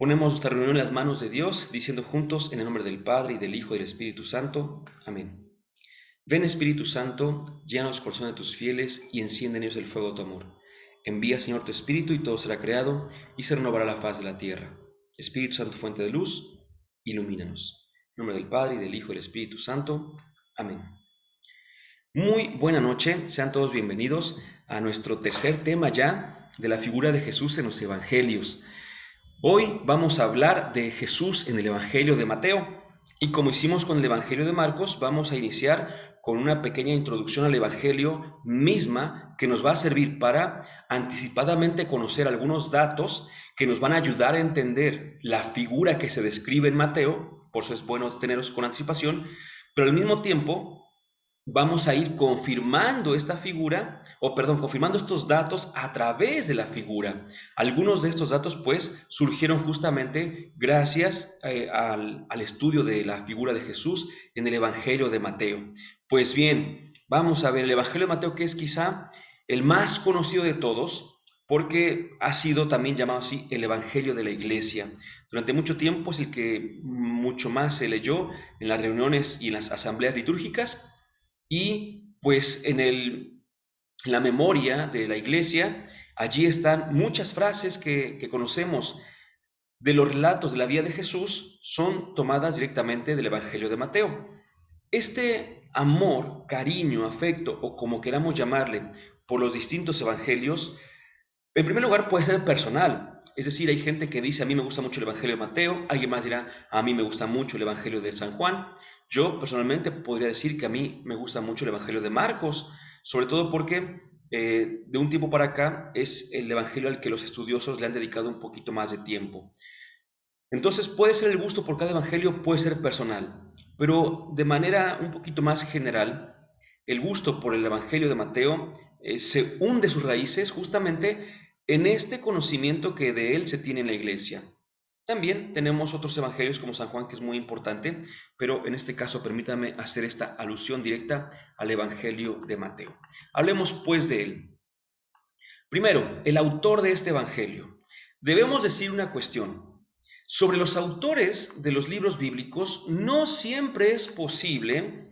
Ponemos nuestra reunión en las manos de Dios, diciendo juntos en el nombre del Padre, y del Hijo, y del Espíritu Santo. Amén. Ven Espíritu Santo, llena los corazones de tus fieles, y enciende en ellos el fuego de tu amor. Envía, Señor, tu Espíritu, y todo será creado, y se renovará la faz de la tierra. Espíritu Santo, fuente de luz, ilumínanos. En nombre del Padre, y del Hijo, y del Espíritu Santo. Amén. Muy buena noche, sean todos bienvenidos a nuestro tercer tema ya de la figura de Jesús en los Evangelios. Hoy vamos a hablar de Jesús en el Evangelio de Mateo, y como hicimos con el Evangelio de Marcos, vamos a iniciar con una pequeña introducción al Evangelio misma que nos va a servir para anticipadamente conocer algunos datos que nos van a ayudar a entender la figura que se describe en Mateo. Por eso es bueno tenerlos con anticipación, pero al mismo tiempo vamos a ir confirmando esta figura, confirmando estos datos a través de la figura. Algunos de estos datos, pues, surgieron justamente gracias al estudio de la figura de Jesús en el Evangelio de Mateo. Pues bien, vamos a ver el Evangelio de Mateo, que es quizá el más conocido de todos, porque ha sido también llamado así el Evangelio de la Iglesia. Durante mucho tiempo es el que mucho más se leyó en las reuniones y en las asambleas litúrgicas. Y pues en la memoria de la iglesia, allí están muchas frases que conocemos de los relatos de la vida de Jesús, son tomadas directamente del Evangelio de Mateo. Este amor, cariño, afecto o como queramos llamarle por los distintos evangelios, en primer lugar puede ser personal. Es decir, hay gente que dice: a mí me gusta mucho el Evangelio de Mateo, alguien más dirá: a mí me gusta mucho el Evangelio de San Juan. Yo personalmente podría decir que a mí me gusta mucho el Evangelio de Marcos, sobre todo porque de un tiempo para acá es el Evangelio al que los estudiosos le han dedicado un poquito más de tiempo. Entonces puede ser el gusto por cada Evangelio, puede ser personal, pero de manera un poquito más general, el gusto por el Evangelio de Mateo se hunde sus raíces justamente en este conocimiento que de él se tiene en la iglesia. También tenemos otros evangelios como San Juan, que es muy importante, pero en este caso permítame hacer esta alusión directa al Evangelio de Mateo. Hablemos pues de él. Primero, el autor de este Evangelio. Debemos decir una cuestión. Sobre los autores de los libros bíblicos, no siempre es posible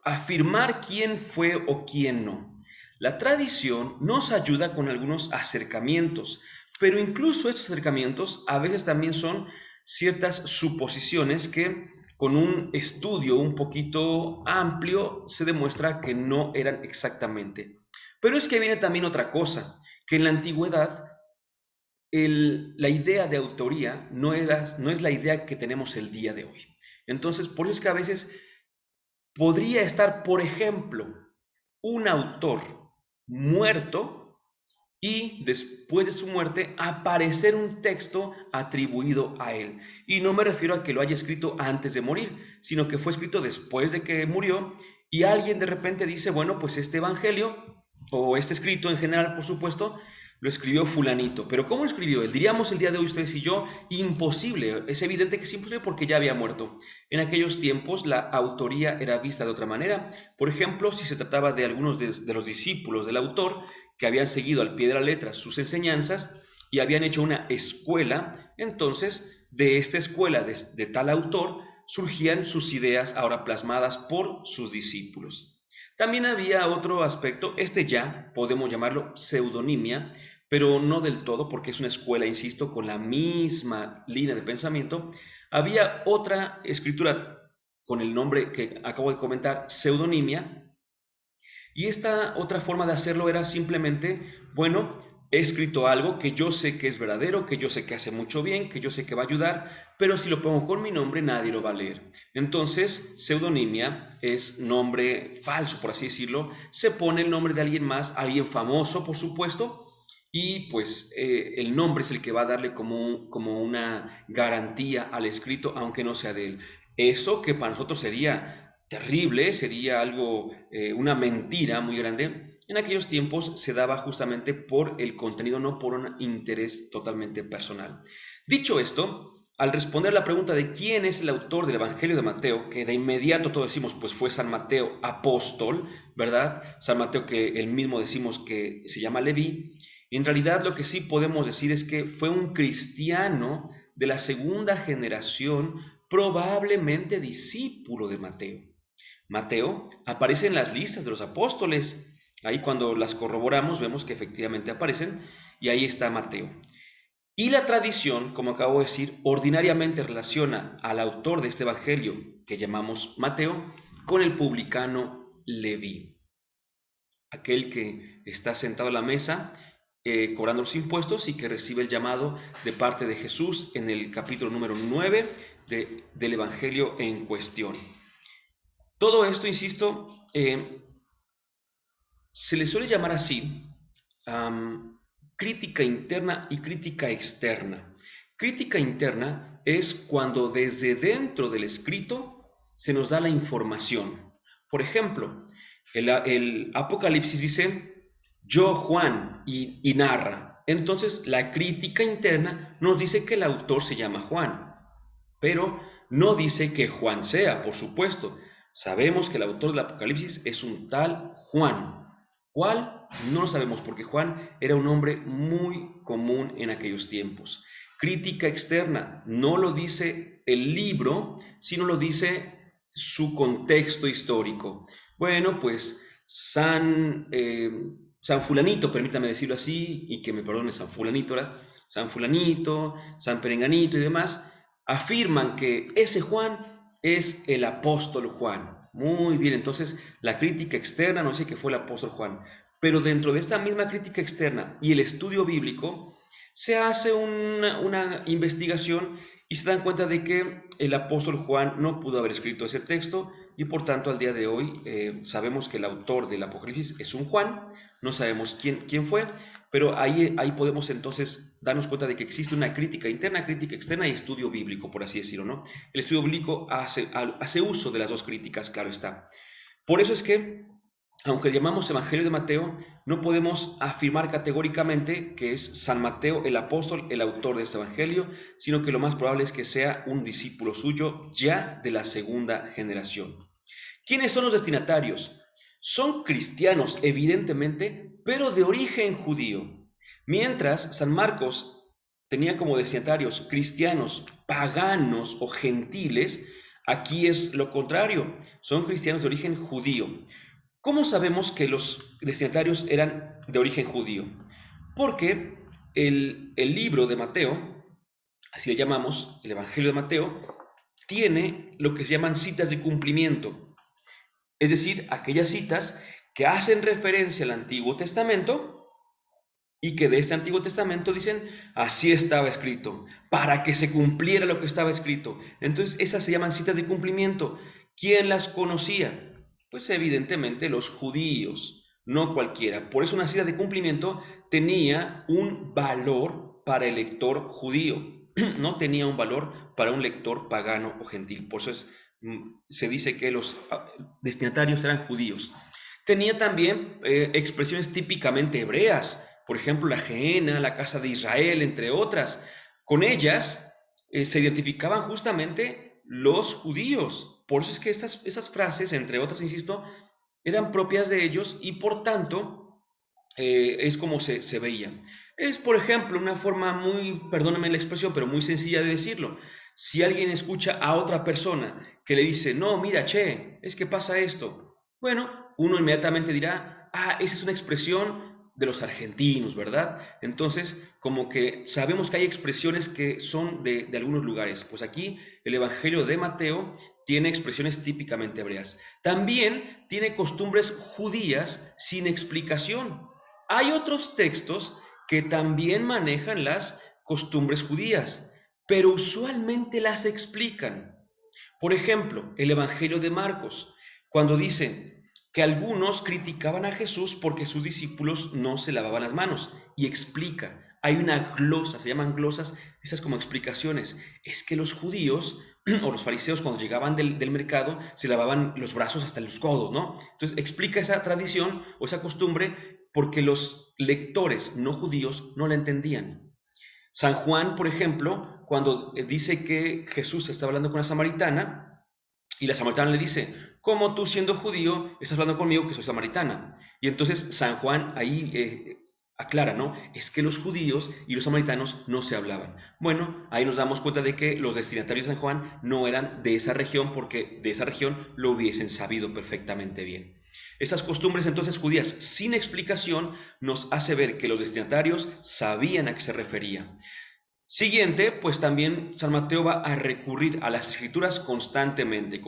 afirmar quién fue o quién no. La tradición nos ayuda con algunos acercamientos, pero incluso estos acercamientos a veces también son ciertas suposiciones que con un estudio un poquito amplio se demuestra que no eran exactamente. Pero es que viene también otra cosa, que en la antigüedad la idea de autoría no es la idea que tenemos el día de hoy. Entonces, por eso es que a veces podría estar, por ejemplo, un autor muerto y después de su muerte aparecer un texto atribuido a él. Y no me refiero a que lo haya escrito antes de morir, sino que fue escrito después de que murió y alguien de repente dice: bueno, pues este evangelio o este escrito en general, por supuesto, lo escribió fulanito. Pero ¿cómo lo escribió él? Diríamos el día de hoy ustedes y yo: imposible. Es evidente que es imposible porque ya había muerto. En aquellos tiempos la autoría era vista de otra manera. Por ejemplo, si se trataba de algunos de los discípulos del autor que habían seguido al pie de la letra sus enseñanzas y habían hecho una escuela, entonces de esta escuela de tal autor surgían sus ideas ahora plasmadas por sus discípulos. También había otro aspecto, este ya podemos llamarlo pseudonimia, pero no del todo, porque es una escuela, insisto, con la misma línea de pensamiento. Había otra escritura con el nombre que acabo de comentar, pseudonimia, y esta otra forma de hacerlo era simplemente: bueno, he escrito algo que yo sé que es verdadero, que yo sé que hace mucho bien, que yo sé que va a ayudar, pero si lo pongo con mi nombre nadie lo va a leer. Entonces, pseudonimia es nombre falso, por así decirlo. Se pone el nombre de alguien más, alguien famoso, por supuesto, y pues el nombre es el que va a darle como una garantía al escrito, aunque no sea de él. Eso que para nosotros sería terrible, sería algo, una mentira muy grande. En aquellos tiempos se daba justamente por el contenido, no por un interés totalmente personal. Dicho esto, al responder la pregunta de quién es el autor del Evangelio de Mateo, que de inmediato todos decimos, pues fue San Mateo apóstol, ¿verdad? San Mateo que él mismo decimos que se llama Leví. En realidad lo que sí podemos decir es que fue un cristiano de la segunda generación, probablemente discípulo de Mateo. Mateo aparece en las listas de los apóstoles. Ahí cuando las corroboramos vemos que efectivamente aparecen y ahí está Mateo. Y la tradición, como acabo de decir, ordinariamente relaciona al autor de este evangelio, que llamamos Mateo, con el publicano Leví, aquel que está sentado a la mesa cobrando los impuestos y que recibe el llamado de parte de Jesús en el capítulo número 9 del evangelio en cuestión. Todo esto, insisto, se le suele llamar así crítica interna y crítica externa. Crítica interna es cuando desde dentro del escrito se nos da la información. Por ejemplo, el Apocalipsis dice, yo Juan, y narra. Entonces la crítica interna nos dice que el autor se llama Juan, pero no dice que Juan sea, por supuesto. Sabemos que el autor del Apocalipsis es un tal Juan. ¿Cuál? No lo sabemos porque Juan era un hombre muy común en aquellos tiempos. Crítica externa, no lo dice el libro, sino lo dice su contexto histórico. Bueno, pues San Fulanito, permítame decirlo así, y que me perdone San Fulanito, ¿verdad? San Fulanito, San Perenganito y demás, afirman que ese Juan es el apóstol Juan. Muy bien, entonces la crítica externa nos dice que fue el apóstol Juan, pero dentro de esta misma crítica externa y el estudio bíblico se hace una investigación y se dan cuenta de que el apóstol Juan no pudo haber escrito ese texto y por tanto al día de hoy sabemos que el autor del Apocalipsis es un Juan, no sabemos quién fue, pero ahí podemos entonces darnos cuenta de que existe una crítica interna, crítica externa y estudio bíblico, por así decirlo, ¿no? El estudio bíblico hace uso de las dos críticas, claro está. Por eso es que, aunque llamamos Evangelio de Mateo, no podemos afirmar categóricamente que es San Mateo el apóstol, el autor de este Evangelio, sino que lo más probable es que sea un discípulo suyo ya de la segunda generación. ¿Quiénes son los destinatarios? Son cristianos, evidentemente, pero de origen judío. Mientras San Marcos tenía como destinatarios cristianos, paganos o gentiles, aquí es lo contrario, son cristianos de origen judío. ¿Cómo sabemos que los destinatarios eran de origen judío? Porque el libro de Mateo, así le llamamos, el Evangelio de Mateo, tiene lo que se llaman citas de cumplimiento. Es decir, aquellas citas que hacen referencia al Antiguo Testamento y que de este Antiguo Testamento dicen, así estaba escrito, para que se cumpliera lo que estaba escrito. Entonces, esas se llaman citas de cumplimiento. ¿Quién las conocía? Pues evidentemente los judíos, no cualquiera. Por eso una cita de cumplimiento tenía un valor para el lector judío, no tenía un valor para un lector pagano o gentil. Por eso se dice que los destinatarios eran judíos. Tenía también expresiones típicamente hebreas, por ejemplo, la Gehenna, la casa de Israel, entre otras. Con ellas se identificaban justamente los judíos. Por eso es que esas frases, entre otras, insisto, eran propias de ellos y por tanto es como se veía. Es, por ejemplo, una forma muy, perdóname la expresión, pero muy sencilla de decirlo. Si alguien escucha a otra persona que le dice, no, mira, che, es que pasa esto. Bueno, uno inmediatamente dirá, esa es una expresión de los argentinos, ¿verdad? Entonces, como que sabemos que hay expresiones que son de algunos lugares. Pues aquí el Evangelio de Mateo tiene expresiones típicamente hebreas. También tiene costumbres judías sin explicación. Hay otros textos que también manejan las costumbres judías, pero usualmente las explican. Por ejemplo, el Evangelio de Marcos, cuando dice que algunos criticaban a Jesús porque sus discípulos no se lavaban las manos, y explica, hay una glosa, se llaman glosas, esas como explicaciones, es que los judíos o los fariseos cuando llegaban del mercado se lavaban los brazos hasta los codos, ¿no? Entonces explica esa tradición o esa costumbre porque los lectores no judíos no la entendían. San Juan, por ejemplo, cuando dice que Jesús está hablando con la samaritana, y la samaritana le dice, ¿cómo tú siendo judío estás hablando conmigo que soy samaritana? Y entonces San Juan ahí aclara, ¿no? Es que los judíos y los samaritanos no se hablaban. Bueno, ahí nos damos cuenta de que los destinatarios de San Juan no eran de esa región, porque de esa región lo hubiesen sabido perfectamente bien. Esas costumbres entonces judías sin explicación nos hace ver que los destinatarios sabían a qué se refería. Siguiente, pues también San Mateo va a recurrir a las escrituras constantemente.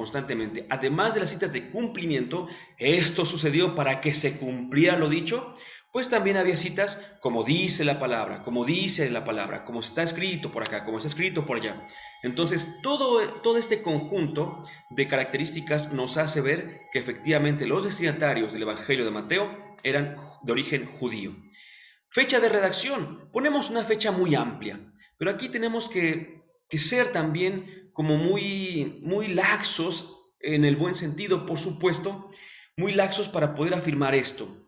Además de las citas de cumplimiento, esto sucedió para que se cumpliera lo dicho, pues también había citas como dice la palabra, como está escrito por acá, como está escrito por allá. Entonces, todo este conjunto de características nos hace ver que efectivamente los destinatarios del Evangelio de Mateo eran de origen judío. Fecha de redacción. Ponemos una fecha muy amplia, pero aquí tenemos que ser también como muy laxos, en el buen sentido, por supuesto, muy laxos para poder afirmar esto.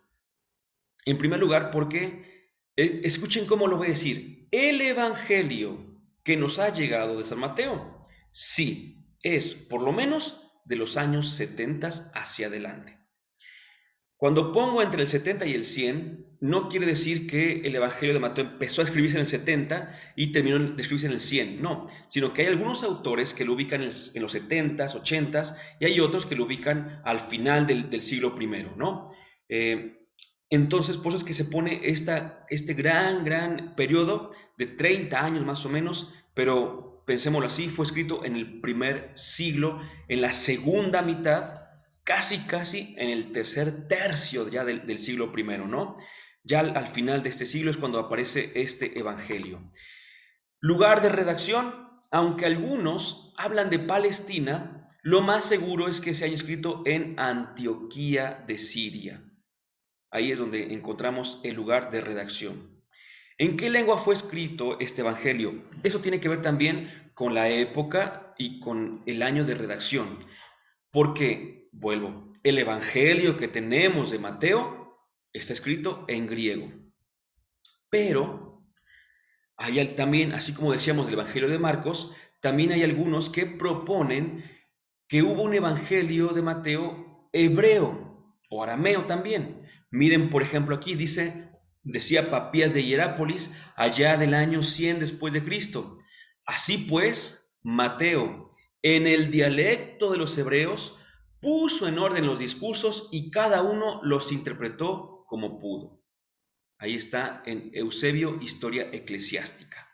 En primer lugar, porque, escuchen cómo lo voy a decir, el Evangelio que nos ha llegado de San Mateo, sí, es por lo menos de los años 70 hacia adelante. Cuando pongo entre el 70 y el 100, no quiere decir que el Evangelio de Mateo empezó a escribirse en el 70 y terminó de escribirse en el 100, no, sino que hay algunos autores que lo ubican en los 70s, 80s, y hay otros que lo ubican al final del siglo I, ¿no? Entonces, por eso es que se pone este gran periodo de 30 años más o menos, pero pensémoslo así, fue escrito en el primer siglo, en la segunda mitad, casi en el tercer tercio ya del siglo I, ¿no? Ya al final de este siglo es cuando aparece este evangelio. Lugar de redacción, aunque algunos hablan de Palestina, lo más seguro es que se haya escrito en Antioquía de Siria. Ahí es donde encontramos el lugar de redacción. ¿En qué lengua fue escrito este evangelio? Eso tiene que ver también con la época y con el año de redacción. Porque, vuelvo, el evangelio que tenemos de Mateo está escrito en griego. Pero hay también, así como decíamos del evangelio de Marcos, también hay algunos que proponen que hubo un evangelio de Mateo hebreo o arameo también. Miren, por ejemplo, aquí decía Papías de Hierápolis, allá del año 100 después de Cristo. Así pues, Mateo, en el dialecto de los hebreos, puso en orden los discursos y cada uno los interpretó como pudo. Ahí está en Eusebio, Historia Eclesiástica.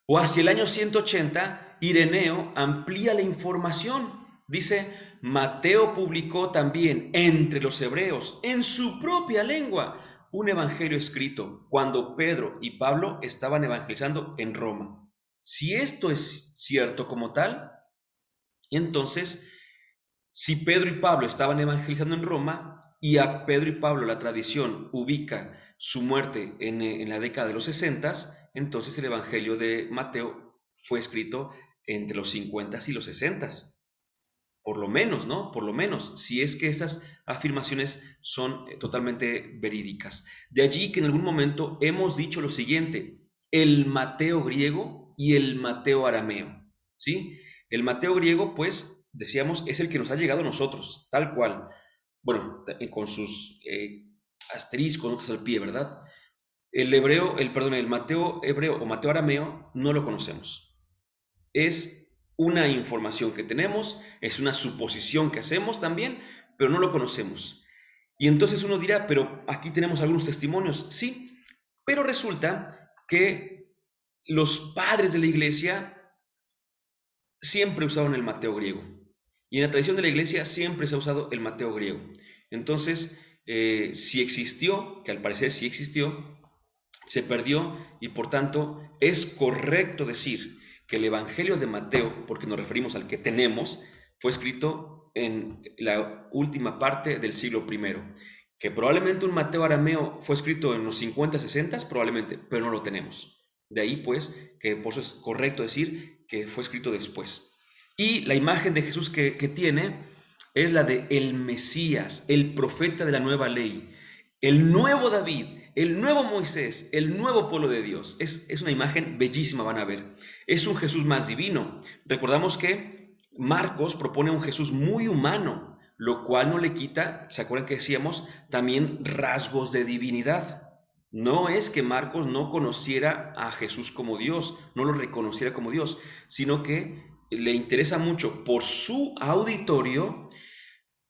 O hacia el año 180, Ireneo amplía la información. Dice, Mateo publicó también entre los hebreos, en su propia lengua, un evangelio escrito cuando Pedro y Pablo estaban evangelizando en Roma. Si esto es cierto como tal, entonces, si Pedro y Pablo estaban evangelizando en Roma y a Pedro y Pablo la tradición ubica su muerte en la década de los 60, entonces el Evangelio de Mateo fue escrito entre los 50 y los 60. Por lo menos, ¿no? Por lo menos, si es que esas afirmaciones son totalmente verídicas. De allí que en algún momento hemos dicho lo siguiente, el Mateo griego y el Mateo arameo, ¿sí? El Mateo griego, pues, decíamos, es el que nos ha llegado a nosotros, tal cual. Bueno, con sus asteriscos, notas al pie, ¿verdad? El Mateo hebreo o Mateo arameo no lo conocemos. Es una información que tenemos, es una suposición que hacemos también, pero no lo conocemos. Y entonces uno dirá, pero aquí tenemos algunos testimonios, sí, pero resulta que los padres de la iglesia siempre usaron el Mateo griego. Y en la tradición de la iglesia siempre se ha usado el Mateo griego. Entonces, si existió, que al parecer sí existió, se perdió y por tanto es correcto decir que el Evangelio de Mateo, porque nos referimos al que tenemos, fue escrito en la última parte del siglo I. Que probablemente un Mateo arameo fue escrito en los 50, 60, probablemente, pero no lo tenemos. De ahí pues que por eso es correcto decir que fue escrito después. Y la imagen de Jesús que tiene es la de el Mesías, el profeta de la nueva ley, el nuevo David, el nuevo Moisés, el nuevo pueblo de Dios. Es una imagen bellísima, van a ver. Es un Jesús más divino. Recordamos que Marcos propone un Jesús muy humano, lo cual no le quita, ¿se acuerdan que decíamos? También rasgos de divinidad. No es que Marcos no conociera a Jesús como Dios, no lo reconociera como Dios, sino que le interesa mucho por su auditorio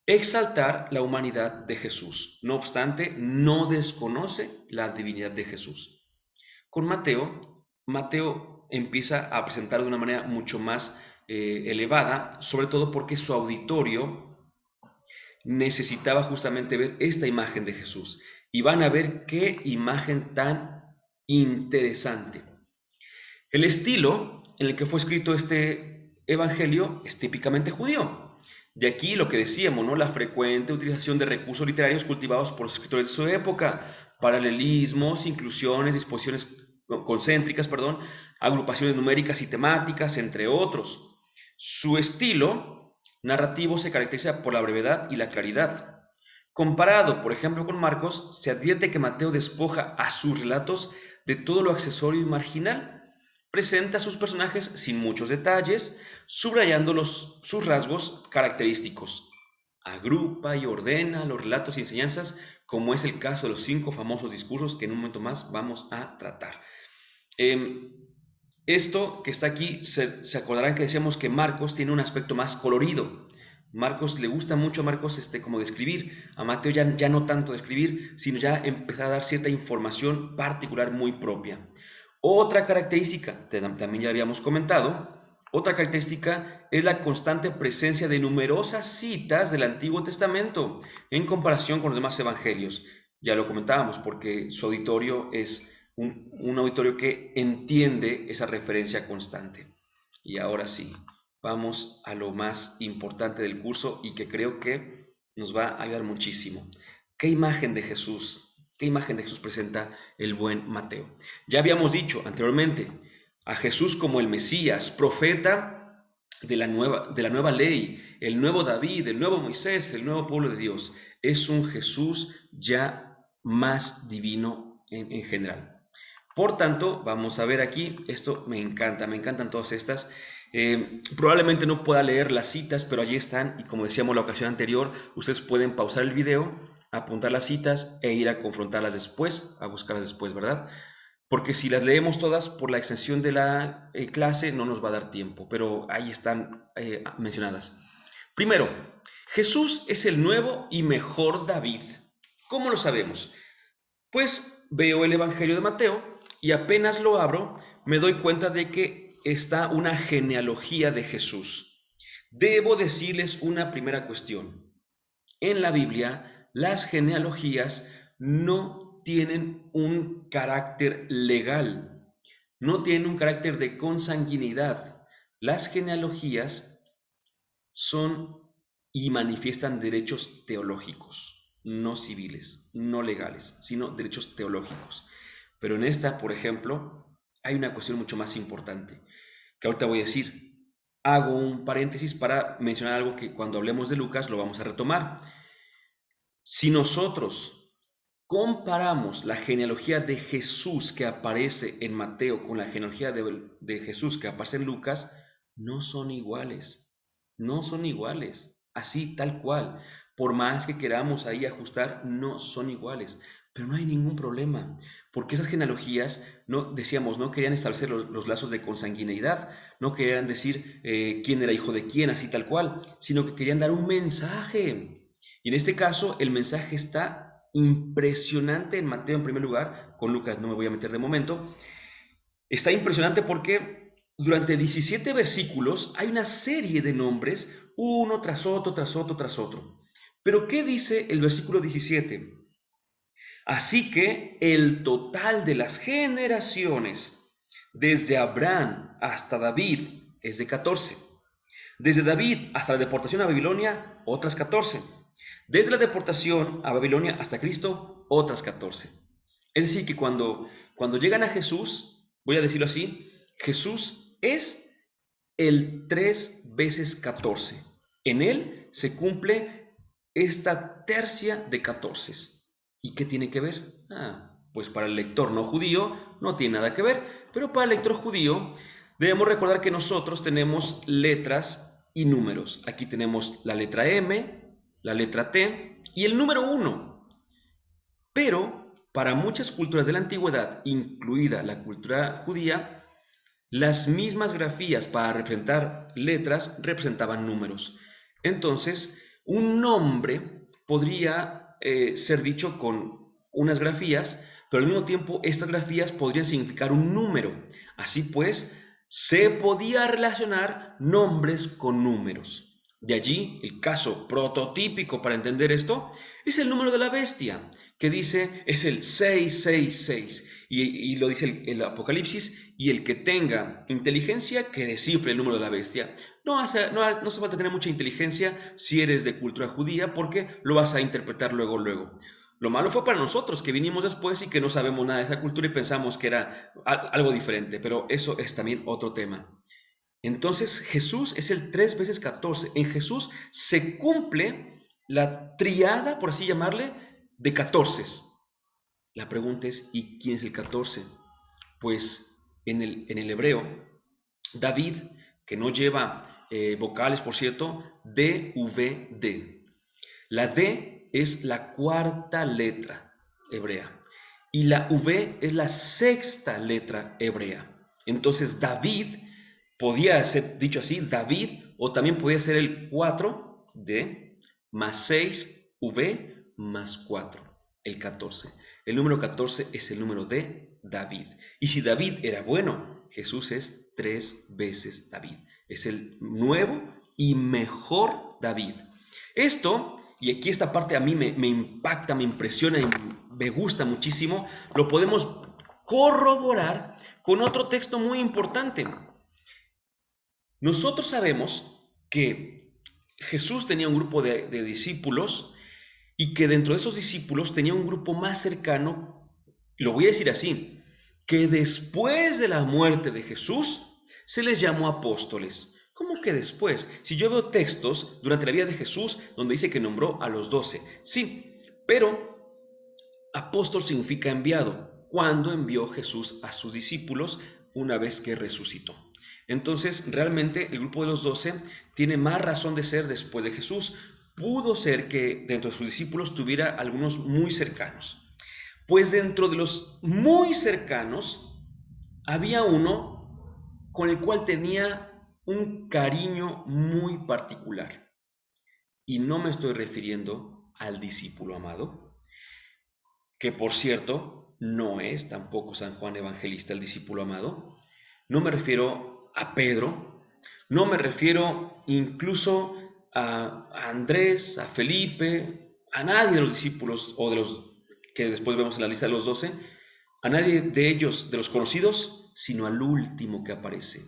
exaltar la humanidad de Jesús. No obstante, no desconoce la divinidad de Jesús. Con Mateo, Mateo empieza a presentar de una manera mucho más elevada, sobre todo porque su auditorio necesitaba justamente ver esta imagen de Jesús. Y van a ver qué imagen tan interesante. El estilo en el que fue escrito este evangelio es típicamente judío. De aquí lo que decíamos, ¿no? La frecuente utilización de recursos literarios cultivados por los escritores de su época, paralelismos, inclusiones, disposiciones concéntricas, agrupaciones numéricas y temáticas, entre otros. Su estilo narrativo se caracteriza por la brevedad y la claridad. Comparado, por ejemplo, con Marcos, se advierte que Mateo despoja a sus relatos de todo lo accesorio y marginal. Presenta a sus personajes sin muchos detalles, subrayando sus rasgos característicos. Agrupa y ordena los relatos y enseñanzas, como es el caso de los 5 famosos discursos que en un momento más vamos a tratar. Esto que está aquí, se acordarán que decíamos que Marcos tiene un aspecto más colorido. Marcos le gusta mucho a Marcos como de escribir, a Mateo ya no tanto de escribir, sino ya empezar a dar cierta información particular muy propia. Otra característica, también ya habíamos comentado, otra característica es la constante presencia de numerosas citas del Antiguo Testamento en comparación con los demás evangelios. Ya lo comentábamos porque su auditorio es un auditorio que entiende esa referencia constante. Y ahora sí, vamos a lo más importante del curso y que creo que nos va a ayudar muchísimo. ¿Qué imagen de Jesús? ¿Qué imagen de Jesús presenta el buen Mateo? Ya habíamos dicho anteriormente a Jesús como el Mesías, profeta de la nueva ley, el nuevo David, el nuevo Moisés, el nuevo pueblo de Dios. Es un Jesús ya más divino en general. Por tanto, vamos a ver aquí, esto me encantan todas estas. Probablemente no pueda leer las citas, pero allí están y como decíamos la ocasión anterior, ustedes pueden pausar el video, apuntar las citas e ir a confrontarlas después, a buscarlas después, ¿verdad? Porque si las leemos todas por la extensión de la clase no nos va a dar tiempo, pero ahí están mencionadas. Primero, Jesús es el nuevo y mejor David. ¿Cómo lo sabemos? Pues veo el Evangelio de Mateo y apenas lo abro, me doy cuenta de que está una genealogía de Jesús. Debo decirles una primera cuestión. En la Biblia, las genealogías no tienen un carácter legal, no tienen un carácter de consanguinidad. Las genealogías son y manifiestan derechos teológicos, no civiles, no legales, sino derechos teológicos. Pero en esta, por ejemplo, hay una cuestión mucho más importante, que ahorita voy a decir. Hago un paréntesis para mencionar algo que cuando hablemos de Lucas lo vamos a retomar. Si nosotros comparamos la genealogía de Jesús que aparece en Mateo con la genealogía de Jesús que aparece en Lucas, no son iguales, no son iguales, así tal cual. Por más que queramos ahí ajustar, no son iguales. Pero no hay ningún problema, porque esas genealogías, no decíamos, no querían establecer los lazos de consanguineidad, no querían decir quién era hijo de quién, así tal cual, sino que querían dar un mensaje. Y en este caso, el mensaje está impresionante en Mateo en primer lugar, con Lucas no me voy a meter de momento. Está impresionante porque durante 17 versículos hay una serie de nombres, uno tras otro, tras otro, tras otro. Pero ¿qué dice el versículo 17? Así que el total de las generaciones, desde Abraham hasta David, es de 14. Desde David hasta la deportación a Babilonia, otras 14. Desde la deportación a Babilonia hasta Cristo, otras 14. Es decir, que cuando llegan a Jesús, voy a decirlo así, Jesús es el 3 veces 14. En él se cumple esta tercia de 14. ¿Y qué tiene que ver? pues para el lector no judío no tiene nada que ver, pero para el lector judío debemos recordar que nosotros tenemos letras y números. Aquí tenemos la letra M, la letra T y el número 1. Pero para muchas culturas de la antigüedad, incluida la cultura judía, las mismas grafías para representar letras representaban números. Entonces, un nombre podría ser dicho con unas grafías, pero al mismo tiempo estas grafías podrían significar un número. Así pues, se podía relacionar nombres con números. De allí, el caso prototípico para entender esto es el número de la bestia, que dice es el 666, y lo dice el Apocalipsis, y el que tenga inteligencia que descifre el número de la bestia. No hace falta tener mucha inteligencia si eres de cultura judía, porque lo vas a interpretar luego. Lo malo fue para nosotros, que vinimos después y que no sabemos nada de esa cultura y pensamos que era algo diferente, pero eso es también otro tema. Entonces Jesús es el 3 veces 14. En Jesús se cumple la triada, por así llamarle, de 14. La pregunta es, ¿y quién es el 14? Pues en el hebreo, David, que no lleva vocales, por cierto, D-V-D. La D es la cuarta letra hebrea y la V es la sexta letra hebrea. Entonces David podía ser dicho así, David, o también podía ser el 4D más 6V más 4, el 14. El número 14 es el número de David. Y si David era bueno, Jesús es 3 veces David. Es el nuevo y mejor David. Esto, y aquí esta parte a mí me impacta, me impresiona y me gusta muchísimo, lo podemos corroborar con otro texto muy importante. Nosotros sabemos que Jesús tenía un grupo de discípulos y que dentro de esos discípulos tenía un grupo más cercano, lo voy a decir así, que después de la muerte de Jesús se les llamó apóstoles. ¿Cómo que después? Si yo veo textos durante la vida de Jesús donde dice que nombró a los 12, sí, pero apóstol significa enviado. ¿Cuándo envió Jesús a sus discípulos una vez que resucitó? Entonces, realmente el grupo de los 12 tiene más razón de ser después de Jesús. Pudo ser que dentro de sus discípulos tuviera algunos muy cercanos. Pues dentro de los muy cercanos había uno con el cual tenía un cariño muy particular. Y no me estoy refiriendo al discípulo amado, que por cierto no es tampoco San Juan Evangelista el discípulo amado. No me refiero a Pedro, no me refiero incluso a Andrés, a Felipe, a nadie de los discípulos o de los que después vemos en la lista de los 12, a nadie de ellos, de los conocidos, sino al último que aparece,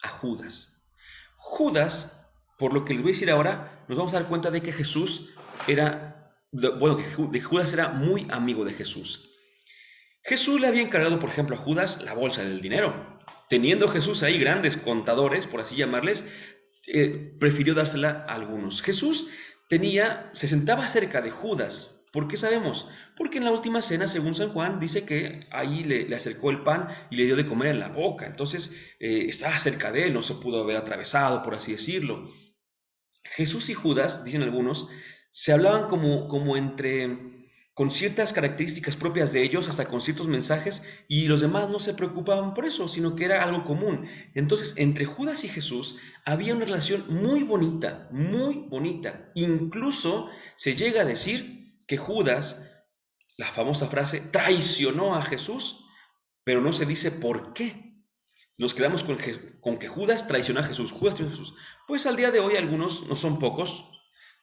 a Judas. Judas, por lo que les voy a decir ahora, nos vamos a dar cuenta de que Jesús era, bueno, que Judas era muy amigo de Jesús. Jesús le había encargado, por ejemplo, a Judas la bolsa del dinero. Teniendo Jesús ahí grandes contadores, por así llamarles, prefirió dársela a algunos. Jesús se sentaba cerca de Judas. ¿Por qué sabemos? Porque en la última cena, según San Juan, dice que ahí le acercó el pan y le dio de comer en la boca. Entonces, estaba cerca de él, no se pudo haber atravesado, por así decirlo. Jesús y Judas, dicen algunos, se hablaban como con ciertas características propias de ellos, hasta con ciertos mensajes, y los demás no se preocupaban por eso, sino que era algo común. Entonces, entre Judas y Jesús había una relación muy bonita, muy bonita. Incluso se llega a decir que Judas, la famosa frase, traicionó a Jesús, pero no se dice por qué. Nos quedamos con que Judas traicionó a Jesús. Judas traicionó a Jesús. Pues al día de hoy algunos, no son pocos,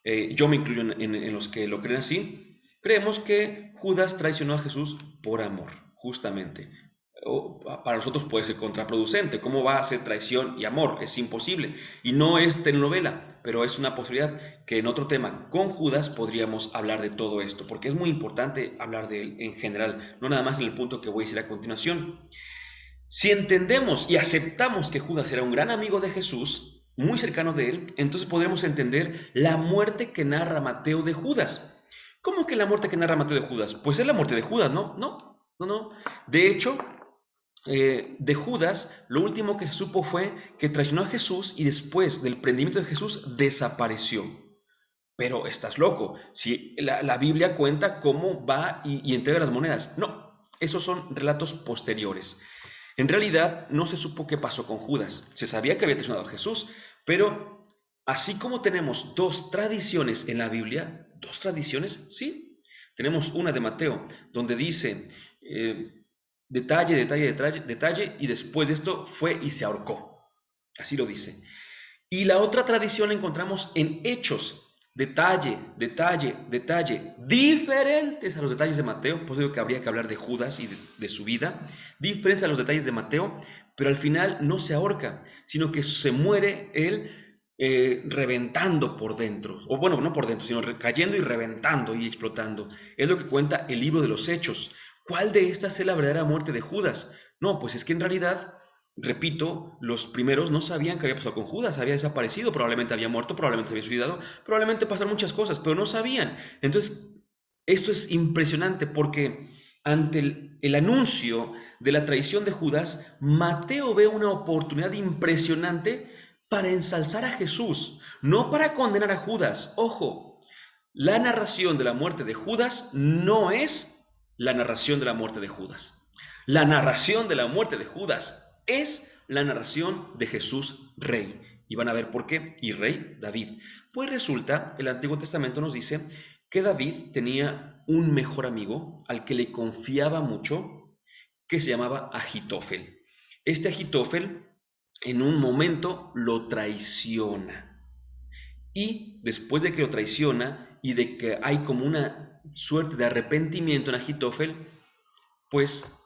yo me incluyo en los que lo creen así, creemos que Judas traicionó a Jesús por amor, justamente. Para nosotros puede ser contraproducente. ¿Cómo va a ser traición y amor? Es imposible. Y no es telenovela, pero es una posibilidad que en otro tema con Judas podríamos hablar de todo esto, porque es muy importante hablar de él en general, no nada más en el punto que voy a decir a continuación. Si entendemos y aceptamos que Judas era un gran amigo de Jesús, muy cercano de él, entonces podremos entender la muerte que narra Mateo de Judas. ¿Cómo que la muerte que narra Mateo de Judas? Pues es la muerte de Judas, ¿no? No, no. De hecho, de Judas, lo último que se supo fue que traicionó a Jesús y después del prendimiento de Jesús desapareció. Pero estás loco. Si la Biblia cuenta cómo va y entrega las monedas. No, esos son relatos posteriores. En realidad no se supo qué pasó con Judas. Se sabía que había traicionado a Jesús, pero así como tenemos dos tradiciones en la Biblia, dos tradiciones, sí. Tenemos una de Mateo, donde dice detalle, detalle, detalle, detalle, y después de esto fue y se ahorcó. Así lo dice. Y la otra tradición la encontramos en Hechos. Detalle, detalle, detalle, diferentes a los detalles de Mateo. Por eso digo que habría que hablar de Judas y de su vida. Diferentes a los detalles de Mateo, pero al final no se ahorca, sino que se muere él reventando por dentro. O bueno, no por dentro, sino cayendo y reventando y explotando. Es lo que cuenta el libro de los Hechos. ¿Cuál de estas es la verdadera muerte de Judas? No, pues es que en realidad, repito, los primeros no sabían qué había pasado con Judas, había desaparecido, probablemente había muerto, probablemente se había suicidado, probablemente pasaron muchas cosas, pero no sabían. Entonces, esto es impresionante porque ante el anuncio de la traición de Judas, Mateo ve una oportunidad impresionante para ensalzar a Jesús, no para condenar a Judas. Ojo, la narración de la muerte de Judas no es la narración de la muerte de Judas. La narración de la muerte de Judas es la narración de Jesús Rey. Y van a ver por qué. Y Rey David. Pues resulta, el Antiguo Testamento nos dice que David tenía un mejor amigo al que le confiaba mucho, que se llamaba Agitofel. Este Agitofel en un momento lo traiciona. Y después de que lo traiciona y de que hay como una suerte de arrepentimiento en Agitofel, pues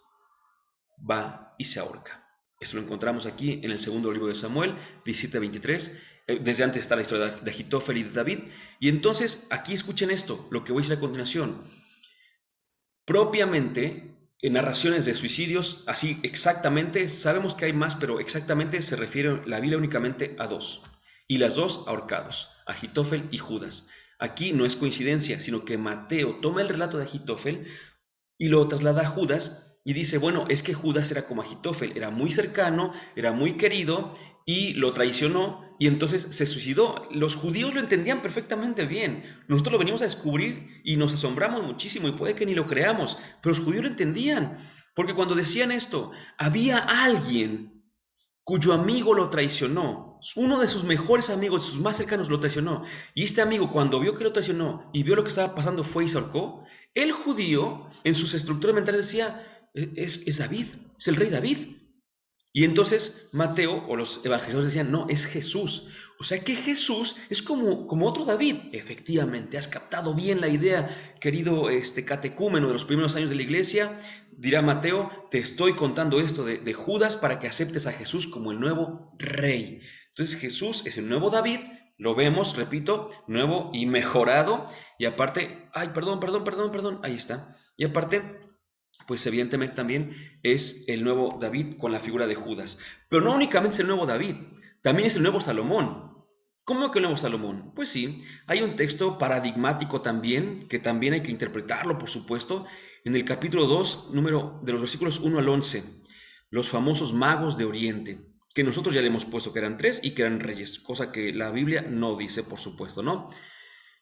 va y se ahorca. Eso lo encontramos aquí en el segundo libro de Samuel, 17-23. Desde antes está la historia de Agitofel y de David. Y entonces, aquí escuchen esto, lo que voy a decir a continuación. Propiamente, en narraciones de suicidios, así exactamente, sabemos que hay más, pero exactamente se refiere la Biblia únicamente a dos. Y las dos ahorcados, Agitofel y Judas. Aquí no es coincidencia, sino que Mateo toma el relato de Agitofel y lo traslada a Judas y dice, bueno, es que Judas era como Agitofel, era muy cercano, era muy querido y lo traicionó y entonces se suicidó. Los judíos lo entendían perfectamente bien. Nosotros lo venimos a descubrir y nos asombramos muchísimo y puede que ni lo creamos, pero los judíos lo entendían, porque cuando decían esto, había alguien cuyo amigo lo traicionó, uno de sus mejores amigos, de sus más cercanos lo traicionó, y este amigo cuando vio que lo traicionó y vio lo que estaba pasando fue y se ahorcó, el judío en sus estructuras mentales decía, es David, es el rey David. Y entonces Mateo o los evangelistas decían, no, es Jesús. O sea que Jesús es como otro David. Efectivamente, has captado bien la idea, querido catecúmeno de los primeros años de la iglesia. Dirá Mateo, te estoy contando esto de Judas para que aceptes a Jesús como el nuevo rey. Entonces Jesús es el nuevo David, lo vemos, repito, nuevo y mejorado. Y aparte, ay, perdón, ahí está. Y aparte, pues evidentemente también es el nuevo David con la figura de Judas. Pero no únicamente es el nuevo David, también es el nuevo Salomón. ¿Cómo que el nuevo Salomón? Pues sí, hay un texto paradigmático también, que también hay que interpretarlo, por supuesto, en el capítulo 2, número de los versículos 1 al 11, los famosos magos de Oriente, que nosotros ya le hemos puesto que eran 3 y que eran reyes, cosa que la Biblia no dice, por supuesto, ¿no?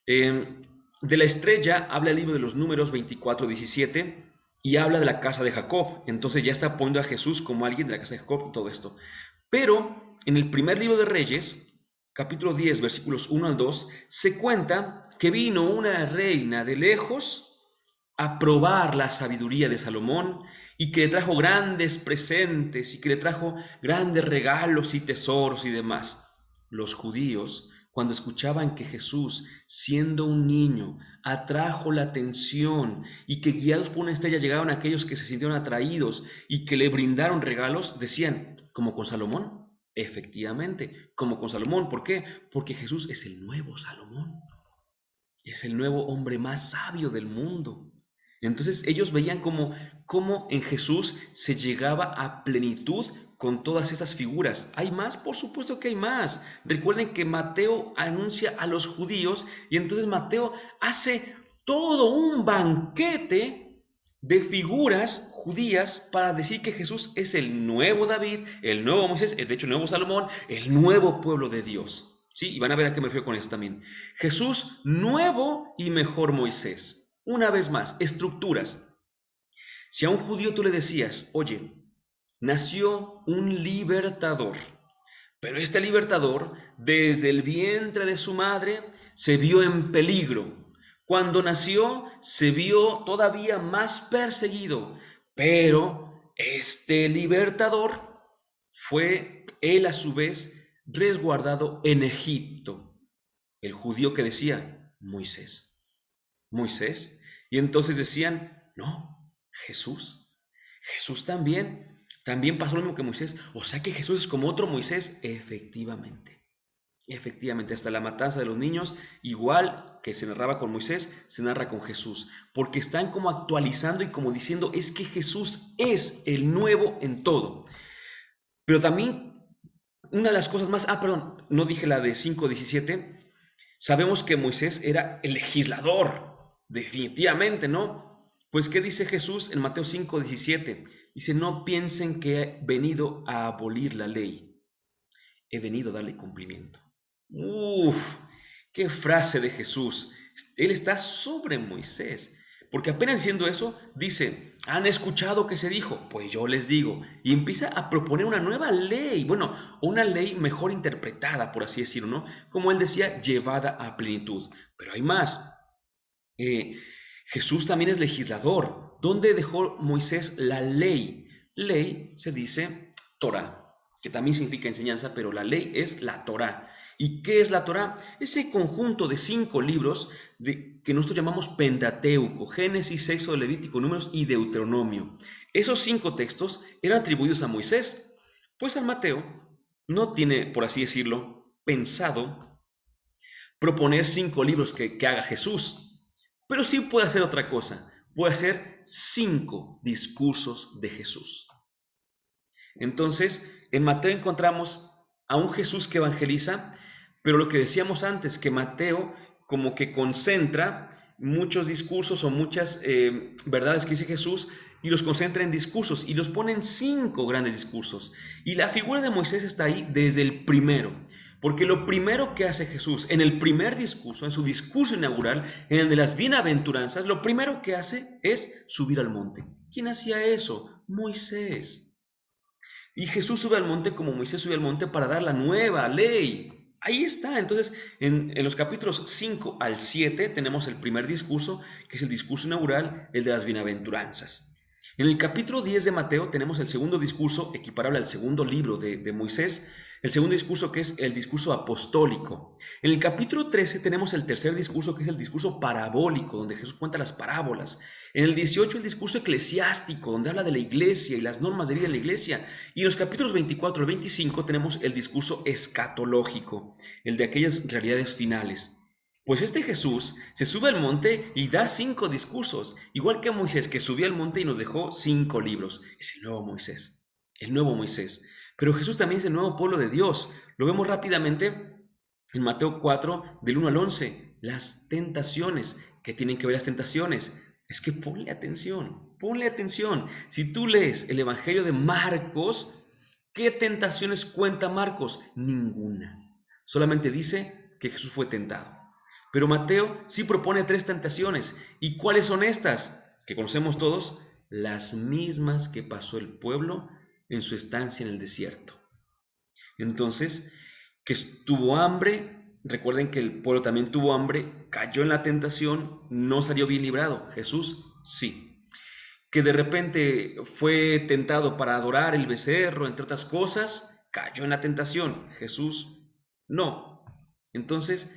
De la estrella habla el libro de los números 24-17 y habla de la casa de Jacob. Entonces ya está poniendo a Jesús como alguien de la casa de Jacob y todo esto. Pero en el primer libro de Reyes, capítulo 10, versículos 1 al 2, se cuenta que vino una reina de lejos a probar la sabiduría de Salomón y que le trajo grandes presentes y que le trajo grandes regalos y tesoros y demás. Los judíos, cuando escuchaban que Jesús, siendo un niño, atrajo la atención y que guiados por una estrella llegaron aquellos que se sintieron atraídos y que le brindaron regalos, decían, ¿como con Salomón? Efectivamente, como con Salomón. ¿Por qué? Porque Jesús es el nuevo Salomón. Es el nuevo hombre más sabio del mundo. Entonces ellos veían cómo en Jesús se llegaba a plenitud con todas esas figuras. ¿Hay más? Por supuesto que hay más. Recuerden que Mateo anuncia a los judíos y entonces Mateo hace todo un banquete de figuras judías para decir que Jesús es el nuevo David, el nuevo Moisés, de hecho el nuevo Salomón, el nuevo pueblo de Dios. ¿Sí? Y van a ver a qué me refiero con esto también. Jesús, nuevo y mejor Moisés. Una vez más, estructuras. Si a un judío tú le decías, oye, nació un libertador, pero este libertador, desde el vientre de su madre, se vio en peligro. Cuando nació, se vio todavía más perseguido, pero este libertador fue él a su vez resguardado en Egipto. El judío que decía, Moisés, Moisés. Y entonces decían, no, Jesús. Jesús también pasó lo mismo que Moisés. O sea que Jesús es como otro Moisés. Efectivamente, hasta la matanza de los niños, igual que se narraba con Moisés, se narra con Jesús. Porque están como actualizando y como diciendo, es que Jesús es el nuevo en todo. Pero también una de las cosas más, no dije la de 5:17. Sabemos que Moisés era el legislador, definitivamente, ¿no? Pues, ¿qué dice Jesús en Mateo 5:17? Dice, no piensen que he venido a abolir la ley, he venido a darle cumplimiento. ¡Uf! ¡Qué frase de Jesús! Él está sobre Moisés, porque apenas diciendo eso, dice, ¿han escuchado que se dijo? Pues yo les digo, y empieza a proponer una nueva ley, bueno, una ley mejor interpretada, por así decirlo, ¿no? Como él decía, llevada a plenitud. Pero hay más. Jesús también es legislador. ¿Dónde dejó Moisés la ley? Ley se dice Torah, que también significa enseñanza, pero la ley es la Torah. ¿Y qué es la Torah? Ese conjunto de 5 libros que nosotros llamamos Pentateuco, Génesis, Éxodo, Levítico, Números y Deuteronomio. Esos 5 textos eran atribuidos a Moisés. Pues San Mateo no tiene, por así decirlo, pensado proponer 5 libros que haga Jesús, pero sí puede hacer otra cosa. Puede hacer 5 discursos de Jesús. Entonces, en Mateo encontramos a un Jesús que evangeliza, pero lo que decíamos antes, que Mateo como que concentra muchos discursos o muchas verdades que dice Jesús y los concentra en discursos y los pone en 5 grandes discursos. Y la figura de Moisés está ahí desde el primero, porque lo primero que hace Jesús en el primer discurso, en su discurso inaugural, en el de las bienaventuranzas, lo primero que hace es subir al monte. ¿Quién hacía eso? Moisés. Y Jesús sube al monte como Moisés subió al monte para dar la nueva ley. Ahí está. Entonces, en los capítulos 5 al 7 tenemos el primer discurso, que es el discurso inaugural, el de las bienaventuranzas. En el capítulo 10 de Mateo tenemos el segundo discurso, equiparable al segundo libro de Moisés, el segundo discurso que es el discurso apostólico. En el capítulo 13 tenemos el tercer discurso, que es el discurso parabólico, donde Jesús cuenta las parábolas. En el 18 el discurso eclesiástico, donde habla de la iglesia y las normas de vida en la iglesia. Y en los capítulos 24 al 25 tenemos el discurso escatológico, el de aquellas realidades finales. Pues este Jesús se sube al monte y da 5 discursos, igual que Moisés, que subió al monte y nos dejó 5 libros. Es el nuevo Moisés, el nuevo Moisés. Pero Jesús también es el nuevo pueblo de Dios. Lo vemos rápidamente en Mateo 4, del 1 al 11. Las tentaciones. ¿Qué tienen que ver las tentaciones? Es que ponle atención, ponle atención. Si tú lees el Evangelio de Marcos, ¿qué tentaciones cuenta Marcos? Ninguna. Solamente dice que Jesús fue tentado. Pero Mateo sí propone 3 tentaciones. ¿Y cuáles son estas? Que conocemos todos, las mismas que pasó el pueblo en su estancia en el desierto. Entonces, que tuvo hambre, recuerden que el pueblo también tuvo hambre, cayó en la tentación, no salió bien librado. Jesús sí. Que de repente fue tentado para adorar el becerro, entre otras cosas, cayó en la tentación. Jesús no. Entonces,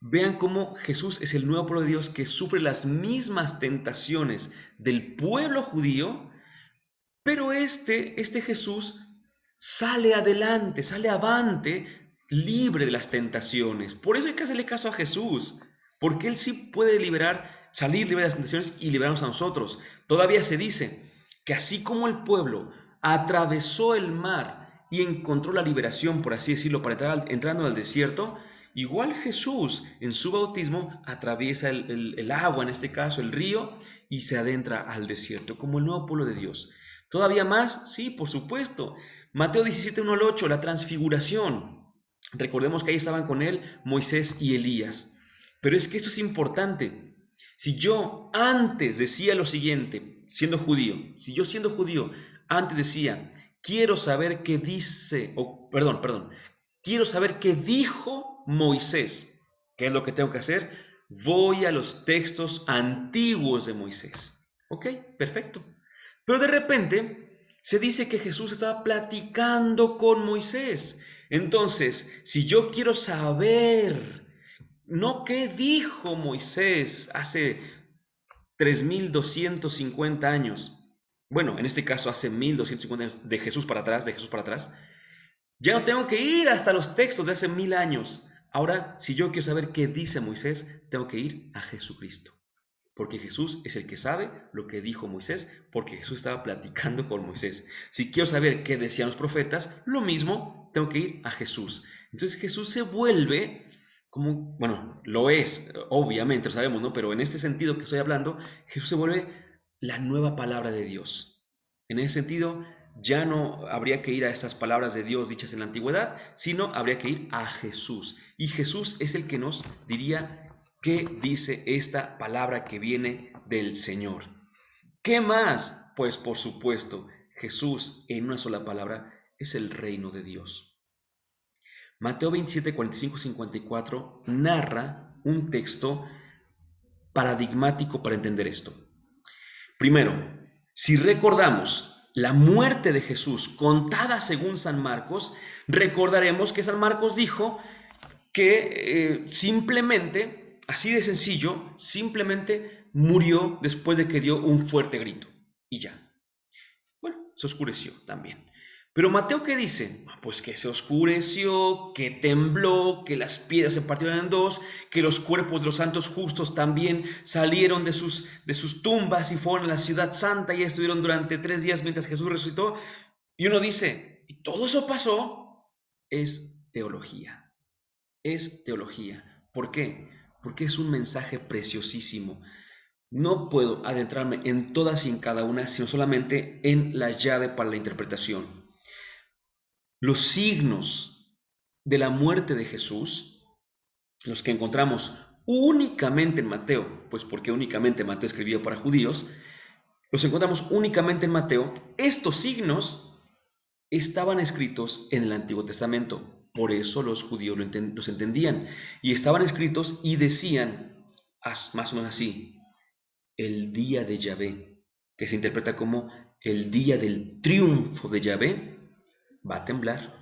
vean cómo Jesús es el nuevo pueblo de Dios que sufre las mismas tentaciones del pueblo judío, pero este Jesús sale adelante, sale avante, libre de las tentaciones. Por eso hay que hacerle caso a Jesús, porque Él sí puede salir libre de las tentaciones y liberarnos a nosotros. Todavía se dice que así como el pueblo atravesó el mar y encontró la liberación, por así decirlo, para entrando al desierto, Igual Jesús en su bautismo atraviesa el agua, en este caso el río, y se adentra al desierto, como el nuevo pueblo de Dios. ¿Todavía más? Sí, por supuesto. Mateo 17, 1 al 8, la transfiguración. Recordemos que ahí estaban con él Moisés y Elías. Pero es que esto es importante. Si yo antes decía lo siguiente, siendo judío, si yo siendo judío antes decía, quiero saber qué dice, quiero saber qué dijo Moisés, ¿qué es lo que tengo que hacer? Voy a los textos antiguos de Moisés. ¿Ok? Perfecto. Pero de repente se dice que Jesús estaba platicando con Moisés. Entonces, si yo quiero saber, no qué dijo Moisés hace 3250 años, bueno, en este caso hace 1250 años, de Jesús para atrás, ya no tengo que ir hasta los textos de hace 1000 años. Ahora, si yo quiero saber qué dice Moisés, tengo que ir a Jesucristo. Porque Jesús es el que sabe lo que dijo Moisés, porque Jesús estaba platicando con Moisés. Si quiero saber qué decían los profetas, lo mismo, tengo que ir a Jesús. Entonces Jesús se vuelve como, bueno, lo es, obviamente, lo sabemos, ¿no? Pero en este sentido que estoy hablando, Jesús se vuelve la nueva palabra de Dios. En ese sentido, ya no habría que ir a estas palabras de Dios dichas en la antigüedad, sino habría que ir a Jesús. Y Jesús es el que nos diría qué dice esta palabra que viene del Señor. ¿Qué más? Pues por supuesto, Jesús en una sola palabra es el reino de Dios. Mateo 27, 45, 54 narra un texto paradigmático para entender esto. Primero, si recordamos la muerte de Jesús contada según San Marcos, recordaremos que San Marcos dijo que simplemente, así de sencillo, simplemente murió después de que dio un fuerte grito y ya. Bueno, se oscureció también. Pero Mateo, ¿qué dice? Pues que se oscureció, que tembló, que las piedras se partieron en dos, que los cuerpos de los santos justos también salieron de sus tumbas y fueron a la ciudad santa y estuvieron durante 3 días mientras Jesús resucitó. Y uno dice, ¿y todo eso pasó? Es teología. Es teología. ¿Por qué? Porque es un mensaje preciosísimo. No puedo adentrarme en todas y en cada una, sino solamente en la llave para la interpretación. Los signos de la muerte de Jesús, los que encontramos únicamente en Mateo, pues porque únicamente Mateo escribió para judíos, los encontramos únicamente en Mateo. Estos signos estaban escritos en el Antiguo Testamento, por eso los judíos los entendían, y estaban escritos y decían, más o menos así, el día de Yahvé, que se interpreta como el día del triunfo de Yahvé, va a temblar.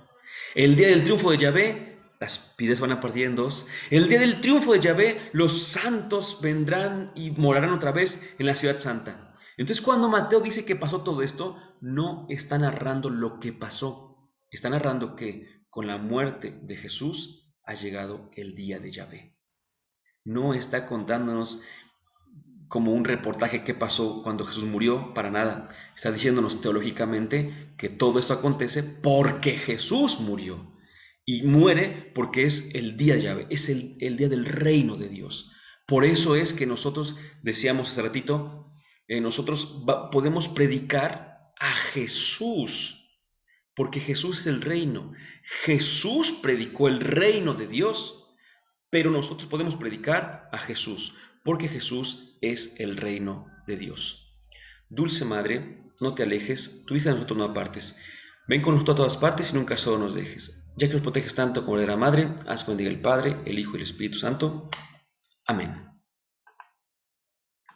El día del triunfo de Yahvé, las piedras van a partir en dos. El día del triunfo de Yahvé, los santos vendrán y morarán otra vez en la ciudad santa. Entonces, cuando Mateo dice que pasó todo esto, no está narrando lo que pasó. Está narrando que con la muerte de Jesús ha llegado el día de Yahvé. No está contándonos como un reportaje que pasó cuando Jesús murió, para nada. Está diciéndonos teológicamente que todo esto acontece porque Jesús murió. Y muere porque es el día de Yahvé, es el día del reino de Dios. Por eso es que nosotros, decíamos hace ratito, nosotros podemos predicar a Jesús, porque Jesús es el reino. Jesús predicó el reino de Dios, pero nosotros podemos predicar a Jesús, porque Jesús es el reino de Dios. Dulce Madre, no te alejes, tu vista de nosotros no apartes. Ven con nosotros a todas partes y nunca solo nos dejes. Ya que nos proteges tanto como la Madre, haz que bendiga el Padre, el Hijo y el Espíritu Santo. Amén.